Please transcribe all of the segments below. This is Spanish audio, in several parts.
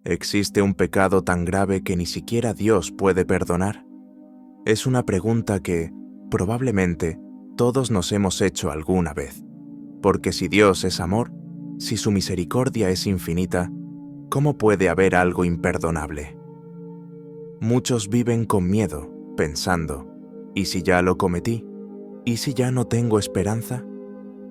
¿Existe un pecado tan grave que ni siquiera Dios puede perdonar? Es una pregunta que, probablemente, todos nos hemos hecho alguna vez. Porque si Dios es amor, si su misericordia es infinita, ¿cómo puede haber algo imperdonable? Muchos viven con miedo, pensando, ¿y si ya lo cometí? ¿Y si ya no tengo esperanza?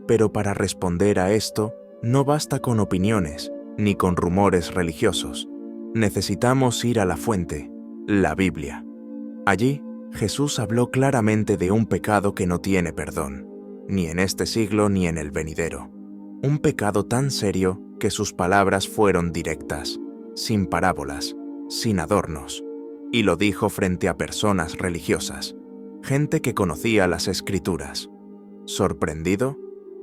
Pero para responder a esto, no basta con opiniones, ni con rumores religiosos. Necesitamos ir a la fuente, la Biblia. Allí, Jesús habló claramente de un pecado que no tiene perdón, ni en este siglo ni en el venidero. Un pecado tan serio que sus palabras fueron directas, sin parábolas, sin adornos, y lo dijo frente a personas religiosas, gente que conocía las Escrituras. Sorprendido,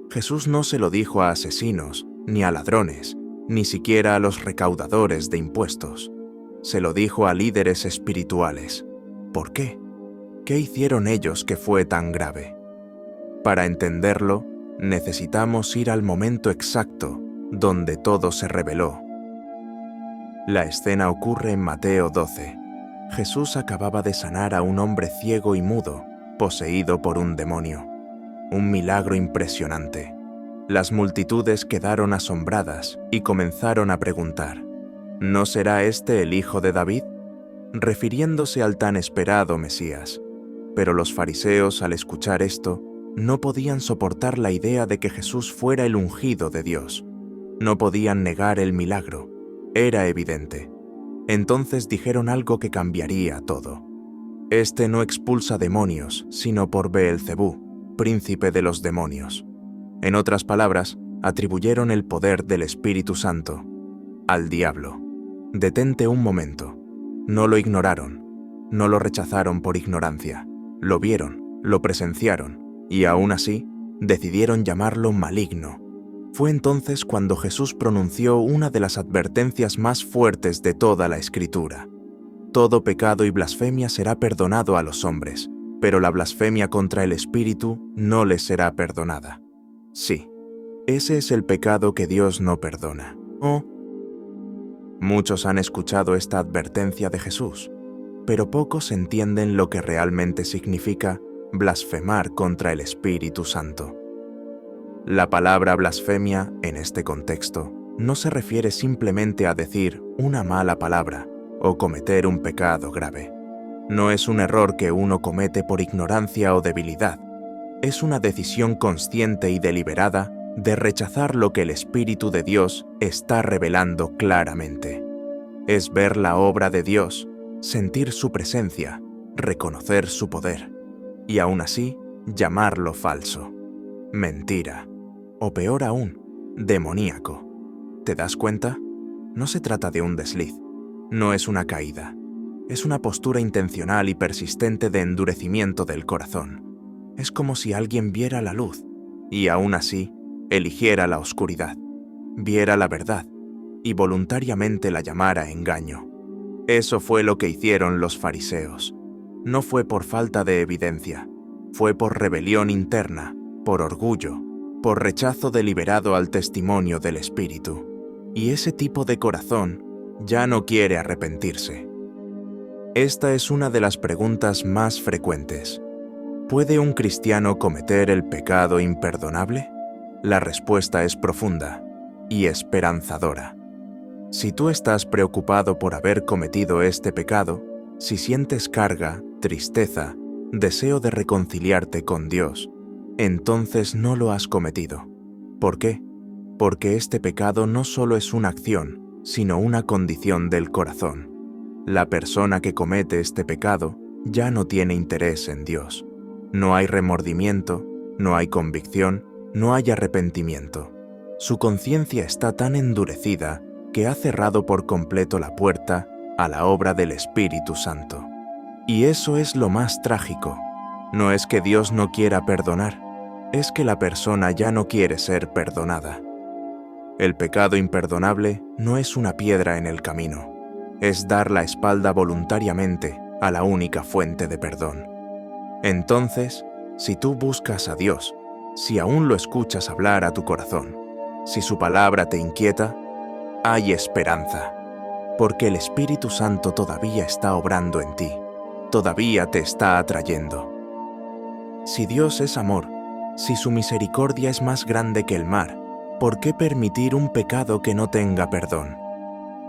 Jesús no se lo dijo a asesinos, ni a ladrones, ni siquiera a los recaudadores de impuestos. Se lo dijo a líderes espirituales. ¿Por qué? ¿Qué hicieron ellos que fue tan grave? Para entenderlo, necesitamos ir al momento exacto donde todo se reveló. La escena ocurre en Mateo 12. Jesús acababa de sanar a un hombre ciego y mudo, poseído por un demonio. Un milagro impresionante. Las multitudes quedaron asombradas y comenzaron a preguntar, ¿no será este el hijo de David? Refiriéndose al tan esperado Mesías. Pero los fariseos, al escuchar esto, no podían soportar la idea de que Jesús fuera el ungido de Dios. No podían negar el milagro. Era evidente. Entonces dijeron algo que cambiaría todo. Este no expulsa demonios, sino por Beelzebú, príncipe de los demonios. En otras palabras, atribuyeron el poder del Espíritu Santo al diablo. Detente un momento. No lo ignoraron, no lo rechazaron por ignorancia. Lo vieron, lo presenciaron, y aún así, decidieron llamarlo maligno. Fue entonces cuando Jesús pronunció una de las advertencias más fuertes de toda la Escritura. Todo pecado y blasfemia será perdonado a los hombres, pero la blasfemia contra el Espíritu no les será perdonada. Sí, ese es el pecado que Dios no perdona. Muchos han escuchado esta advertencia de Jesús, pero pocos entienden lo que realmente significa blasfemar contra el Espíritu Santo. La palabra blasfemia, en este contexto, no se refiere simplemente a decir una mala palabra o cometer un pecado grave. No es un error que uno comete por ignorancia o debilidad. Es una decisión consciente y deliberada de rechazar lo que el Espíritu de Dios está revelando claramente. Es ver la obra de Dios, sentir su presencia, reconocer su poder, y aún así llamarlo falso, mentira, o peor aún, demoníaco. ¿Te das cuenta? No se trata de un desliz, no es una caída, es una postura intencional y persistente de endurecimiento del corazón. Es como si alguien viera la luz y aún así eligiera la oscuridad, viera la verdad y voluntariamente la llamara engaño. Eso fue lo que hicieron los fariseos. No fue por falta de evidencia, fue por rebelión interna, por orgullo, por rechazo deliberado al testimonio del Espíritu. Y ese tipo de corazón ya no quiere arrepentirse. Esta es una de las preguntas más frecuentes. ¿Puede un cristiano cometer el pecado imperdonable? La respuesta es profunda y esperanzadora. Si tú estás preocupado por haber cometido este pecado, si sientes carga, tristeza, deseo de reconciliarte con Dios, entonces no lo has cometido. ¿Por qué? Porque este pecado no solo es una acción, sino una condición del corazón. La persona que comete este pecado ya no tiene interés en Dios. No hay remordimiento, no hay convicción, no hay arrepentimiento. Su conciencia está tan endurecida que ha cerrado por completo la puerta a la obra del Espíritu Santo. Y eso es lo más trágico. No es que Dios no quiera perdonar, es que la persona ya no quiere ser perdonada. El pecado imperdonable no es una piedra en el camino, es dar la espalda voluntariamente a la única fuente de perdón. Entonces, si tú buscas a Dios, si aún lo escuchas hablar a tu corazón, si su palabra te inquieta, hay esperanza. porque el Espíritu Santo todavía está obrando en ti, todavía te está atrayendo. Si Dios es amor, si su misericordia es más grande que el mar, ¿por qué permitir un pecado que no tenga perdón?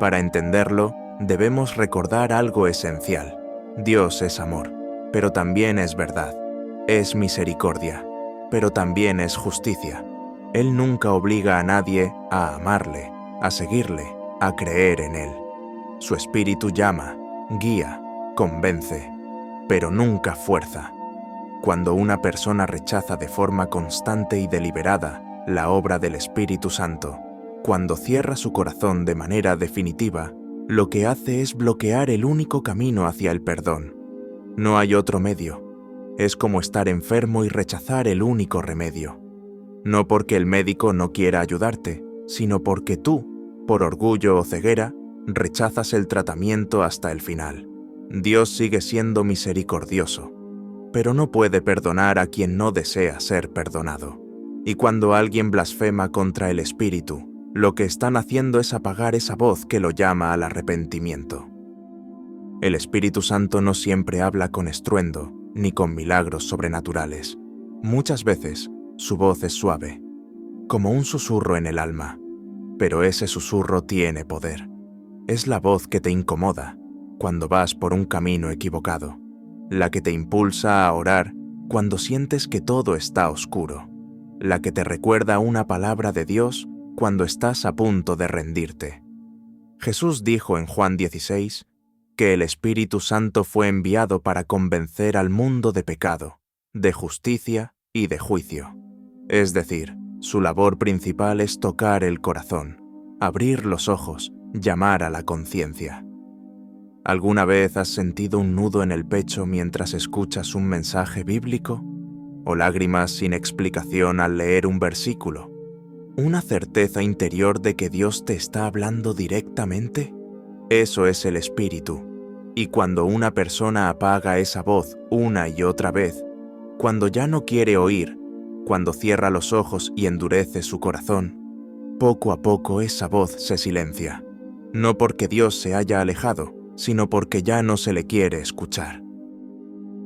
Para entenderlo, debemos recordar algo esencial. Dios es amor, pero también es verdad. Es misericordia, pero también es justicia. Él nunca obliga a nadie a amarle, a seguirle, a creer en Él. Su Espíritu llama, guía, convence, pero nunca fuerza. Cuando una persona rechaza de forma constante y deliberada la obra del Espíritu Santo, cuando cierra su corazón de manera definitiva, lo que hace es bloquear el único camino hacia el perdón. No hay otro medio. Es como estar enfermo y rechazar el único remedio. No porque el médico no quiera ayudarte, sino porque tú, por orgullo o ceguera, rechazas el tratamiento hasta el final. Dios sigue siendo misericordioso, pero no puede perdonar a quien no desea ser perdonado. Y cuando alguien blasfema contra el Espíritu, lo que están haciendo es apagar esa voz que lo llama al arrepentimiento. El Espíritu Santo no siempre habla con estruendo, ni con milagros sobrenaturales. Muchas veces, su voz es suave, como un susurro en el alma, pero ese susurro tiene poder. Es la voz que te incomoda cuando vas por un camino equivocado, la que te impulsa a orar cuando sientes que todo está oscuro, la que te recuerda una palabra de Dios cuando estás a punto de rendirte. Jesús dijo en Juan 16 que el Espíritu Santo fue enviado para convencer al mundo de pecado, de justicia y de juicio. Es decir, su labor principal es tocar el corazón, abrir los ojos, llamar a la conciencia. ¿Alguna vez has sentido un nudo en el pecho mientras escuchas un mensaje bíblico? ¿O lágrimas sin explicación al leer un versículo? ¿Una certeza interior de que Dios te está hablando directamente? Eso es el Espíritu. Y cuando una persona apaga esa voz una y otra vez, cuando ya no quiere oír, cuando cierra los ojos y endurece su corazón, poco a poco esa voz se silencia. No porque Dios se haya alejado, sino porque ya no se le quiere escuchar.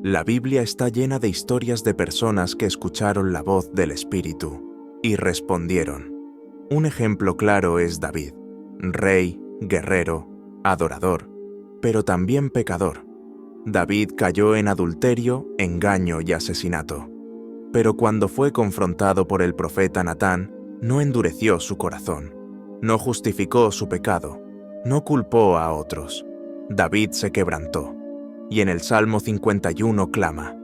La Biblia está llena de historias de personas que escucharon la voz del Espíritu y respondieron. Un ejemplo claro es David, rey, guerrero, adorador, pero también pecador. David cayó en adulterio, engaño y asesinato. Pero cuando fue confrontado por el profeta Natán, no endureció su corazón, no justificó su pecado, no culpó a otros. David se quebrantó, y en el Salmo 51 clama: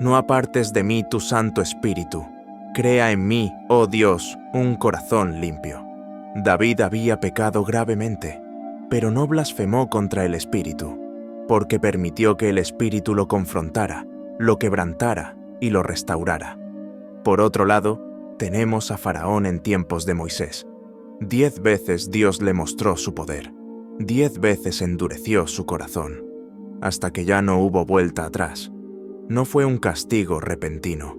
«No apartes de mí tu Santo Espíritu, crea en mí, oh Dios, un corazón limpio». David había pecado gravemente, pero no blasfemó contra el Espíritu, porque permitió que el Espíritu lo confrontara, lo quebrantara y lo restaurara. Por otro lado, tenemos a Faraón en tiempos de Moisés. 10 veces Dios le mostró su poder, 10 veces endureció su corazón, hasta que ya no hubo vuelta atrás. No fue un castigo repentino,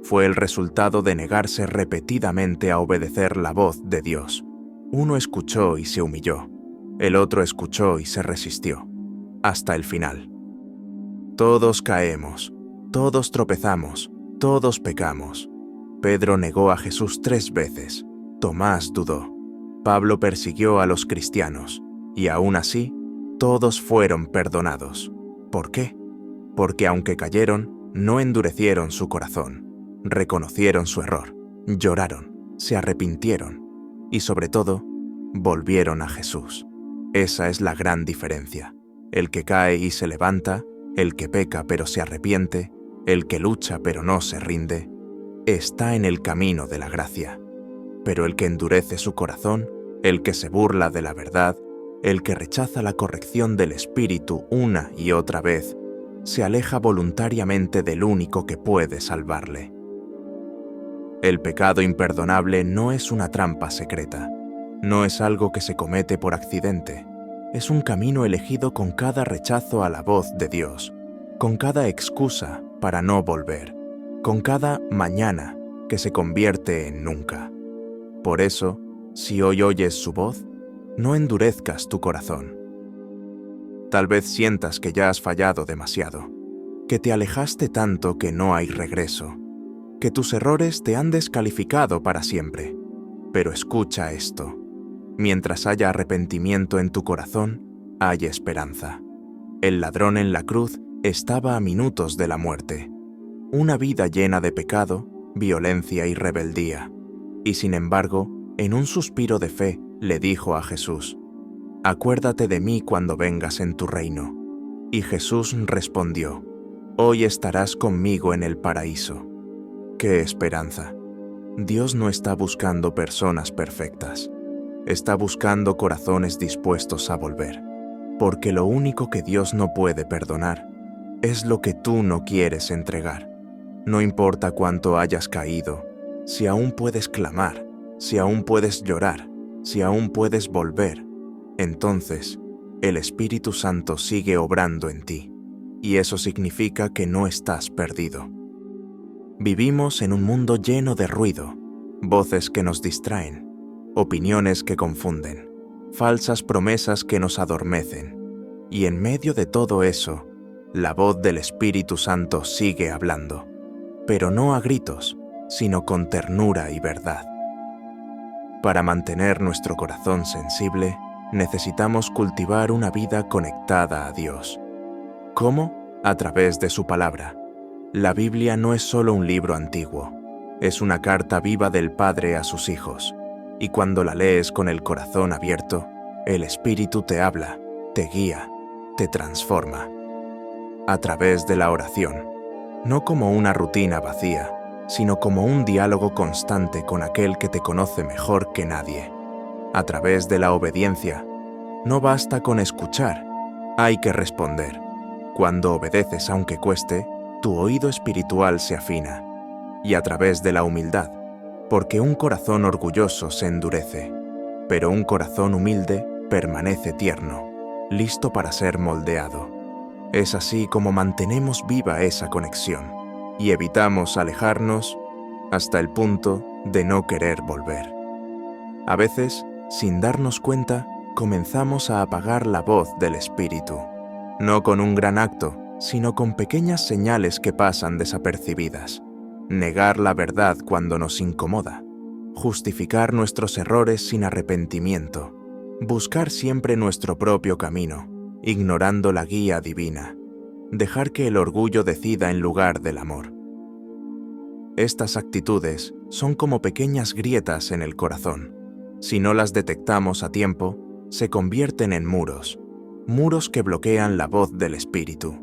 fue el resultado de negarse repetidamente a obedecer la voz de Dios. Uno escuchó y se humilló, el otro escuchó y se resistió, hasta el final. Todos caemos, todos tropezamos, todos pecamos. Pedro negó a Jesús 3 veces, Tomás dudó, Pablo persiguió a los cristianos, y aún así, todos fueron perdonados. ¿Por qué? Porque aunque cayeron, no endurecieron su corazón, reconocieron su error, lloraron, se arrepintieron y sobre todo, volvieron a Jesús. Esa es la gran diferencia. El que cae y se levanta, el que peca pero se arrepiente, el que lucha pero no se rinde, está en el camino de la gracia. Pero el que endurece su corazón, el que se burla de la verdad, el que rechaza la corrección del Espíritu una y otra vez, se aleja voluntariamente del único que puede salvarle. El pecado imperdonable no es una trampa secreta, no es algo que se comete por accidente, es un camino elegido con cada rechazo a la voz de Dios, con cada excusa para no volver, con cada mañana que se convierte en nunca. Por eso, si hoy oyes su voz, no endurezcas tu corazón, Tal vez sientas que ya has fallado demasiado, que te alejaste tanto que no hay regreso, que tus errores te han descalificado para siempre. Pero escucha esto: mientras haya arrepentimiento en tu corazón, hay esperanza. El ladrón en la cruz estaba a minutos de la muerte, una vida llena de pecado, violencia y rebeldía. Y sin embargo, en un suspiro de fe, le dijo a Jesús: «Acuérdate de mí cuando vengas en tu reino». Y Jesús respondió: «Hoy estarás conmigo en el paraíso». ¡Qué esperanza! Dios no está buscando personas perfectas. Está buscando corazones dispuestos a volver. Porque lo único que Dios no puede perdonar es lo que tú no quieres entregar. No importa cuánto hayas caído, si aún puedes clamar, si aún puedes llorar, si aún puedes volver, entonces el Espíritu Santo sigue obrando en ti. Y eso significa que no estás perdido. Vivimos en un mundo lleno de ruido, voces que nos distraen, opiniones que confunden, falsas promesas que nos adormecen. Y en medio de todo eso, la voz del Espíritu Santo sigue hablando, pero no a gritos, sino con ternura y verdad. Para mantener nuestro corazón sensible, necesitamos cultivar una vida conectada a Dios. ¿Cómo? A través de su palabra. La Biblia no es solo un libro antiguo, es una carta viva del Padre a sus hijos, y cuando la lees con el corazón abierto, el Espíritu te habla, te guía, te transforma. A través de la oración, no como una rutina vacía, sino como un diálogo constante con aquel que te conoce mejor que nadie. A través de la obediencia, no basta con escuchar, hay que responder. Cuando obedeces aunque cueste, tu oído espiritual se afina. Y a través de la humildad, porque un corazón orgulloso se endurece, pero un corazón humilde permanece tierno, listo para ser moldeado. Es así como mantenemos viva esa conexión y evitamos alejarnos hasta el punto de no querer volver. A veces, sin darnos cuenta, comenzamos a apagar la voz del Espíritu, no con un gran acto, sino con pequeñas señales que pasan desapercibidas. Negar la verdad cuando nos incomoda, justificar nuestros errores sin arrepentimiento, buscar siempre nuestro propio camino, ignorando la guía divina, dejar que el orgullo decida en lugar del amor. Estas actitudes son como pequeñas grietas en el corazón. Si no las detectamos a tiempo, se convierten en muros, muros que bloquean la voz del Espíritu,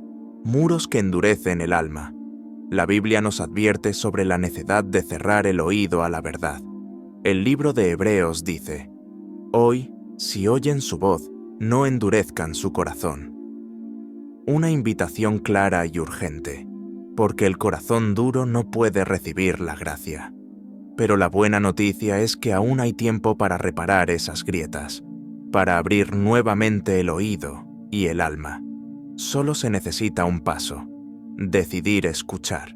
muros que endurecen el alma. La Biblia nos advierte sobre la necesidad de cerrar el oído a la verdad. El libro de Hebreos dice: «Hoy, si oyen su voz, no endurezcan su corazón». Una invitación clara y urgente, porque el corazón duro no puede recibir la gracia. Pero la buena noticia es que aún hay tiempo para reparar esas grietas, para abrir nuevamente el oído y el alma. Solo se necesita un paso: decidir escuchar.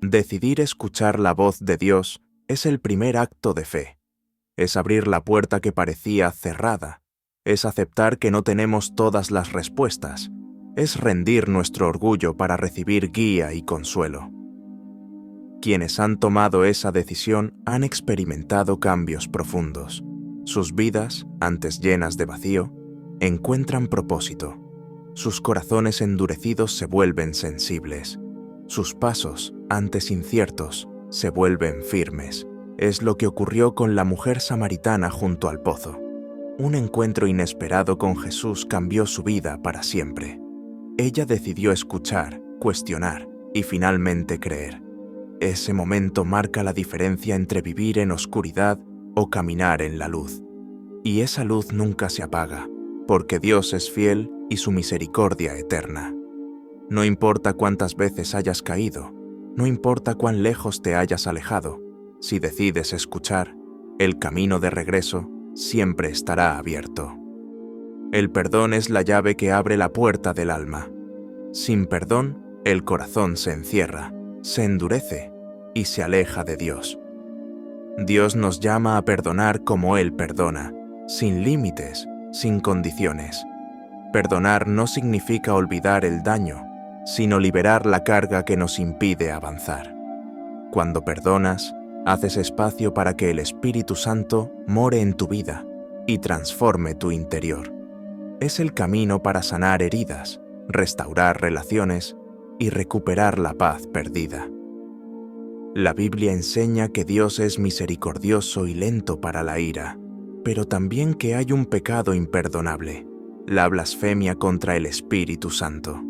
Decidir escuchar la voz de Dios es el primer acto de fe. Es abrir la puerta que parecía cerrada. Es aceptar que no tenemos todas las respuestas. Es rendir nuestro orgullo para recibir guía y consuelo. Quienes han tomado esa decisión han experimentado cambios profundos. Sus vidas, antes llenas de vacío, encuentran propósito. Sus corazones endurecidos se vuelven sensibles. Sus pasos, antes inciertos, se vuelven firmes. Es lo que ocurrió con la mujer samaritana junto al pozo. Un encuentro inesperado con Jesús cambió su vida para siempre. Ella decidió escuchar, cuestionar y finalmente creer. Ese momento marca la diferencia entre vivir en oscuridad o caminar en la luz. Y esa luz nunca se apaga, porque Dios es fiel y su misericordia eterna. No importa cuántas veces hayas caído, no importa cuán lejos te hayas alejado, si decides escuchar, el camino de regreso siempre estará abierto. El perdón es la llave que abre la puerta del alma. Sin perdón, el corazón se encierra, se endurece y se aleja de Dios. Dios nos llama a perdonar como Él perdona, sin límites, sin condiciones. Perdonar no significa olvidar el daño, sino liberar la carga que nos impide avanzar. Cuando perdonas, haces espacio para que el Espíritu Santo more en tu vida y transforme tu interior. Es el camino para sanar heridas, restaurar relaciones y recuperar la paz perdida. La Biblia enseña que Dios es misericordioso y lento para la ira, pero también que hay un pecado imperdonable, la blasfemia contra el Espíritu Santo.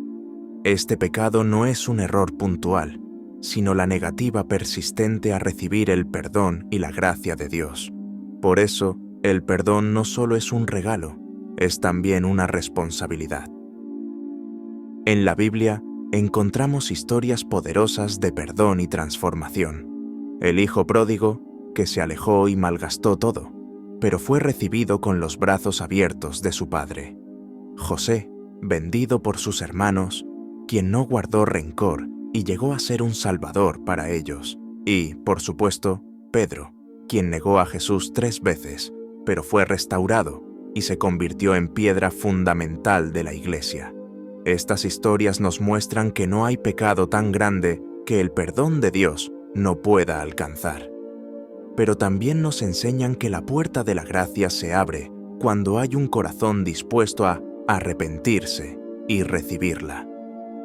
Este pecado no es un error puntual, sino la negativa persistente a recibir el perdón y la gracia de Dios. Por eso, el perdón no solo es un regalo, es también una responsabilidad. En la Biblia encontramos historias poderosas de perdón y transformación. El hijo pródigo, que se alejó y malgastó todo, pero fue recibido con los brazos abiertos de su padre. José, vendido por sus hermanos, quien no guardó rencor y llegó a ser un salvador para ellos. Y, por supuesto, Pedro, quien negó a Jesús 3 veces, pero fue restaurado y se convirtió en piedra fundamental de la Iglesia. Estas historias nos muestran que no hay pecado tan grande que el perdón de Dios no pueda alcanzar. Pero también nos enseñan que la puerta de la gracia se abre cuando hay un corazón dispuesto a arrepentirse y recibirla.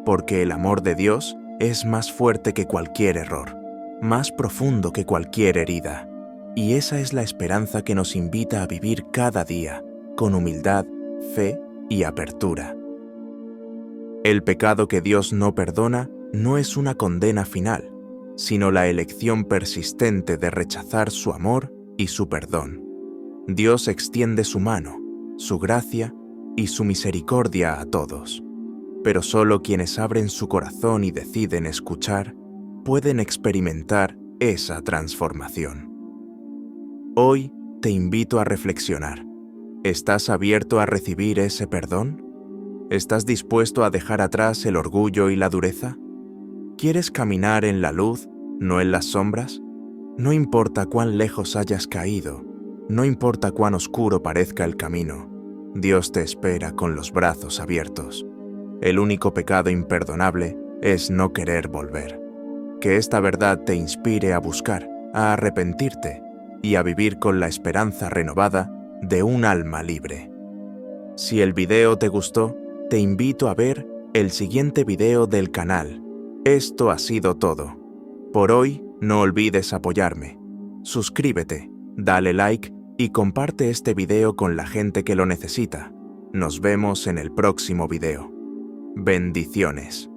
Porque el amor de Dios es más fuerte que cualquier error, más profundo que cualquier herida. Y esa es la esperanza que nos invita a vivir cada día, con humildad, fe y apertura. El pecado que Dios no perdona no es una condena final, sino la elección persistente de rechazar su amor y su perdón. Dios extiende su mano, su gracia y su misericordia a todos, pero solo quienes abren su corazón y deciden escuchar pueden experimentar esa transformación. Hoy te invito a reflexionar. ¿Estás abierto a recibir ese perdón? ¿Estás dispuesto a dejar atrás el orgullo y la dureza? ¿Quieres caminar en la luz, no en las sombras? No importa cuán lejos hayas caído, no importa cuán oscuro parezca el camino, Dios te espera con los brazos abiertos. El único pecado imperdonable es no querer volver. Que esta verdad te inspire a buscar, a arrepentirte y a vivir con la esperanza renovada de un alma libre. Si el video te gustó, te invito a ver el siguiente video del canal. Esto ha sido todo. Por hoy, no olvides apoyarme. Suscríbete, dale like y comparte este video con la gente que lo necesita. Nos vemos en el próximo video. Bendiciones.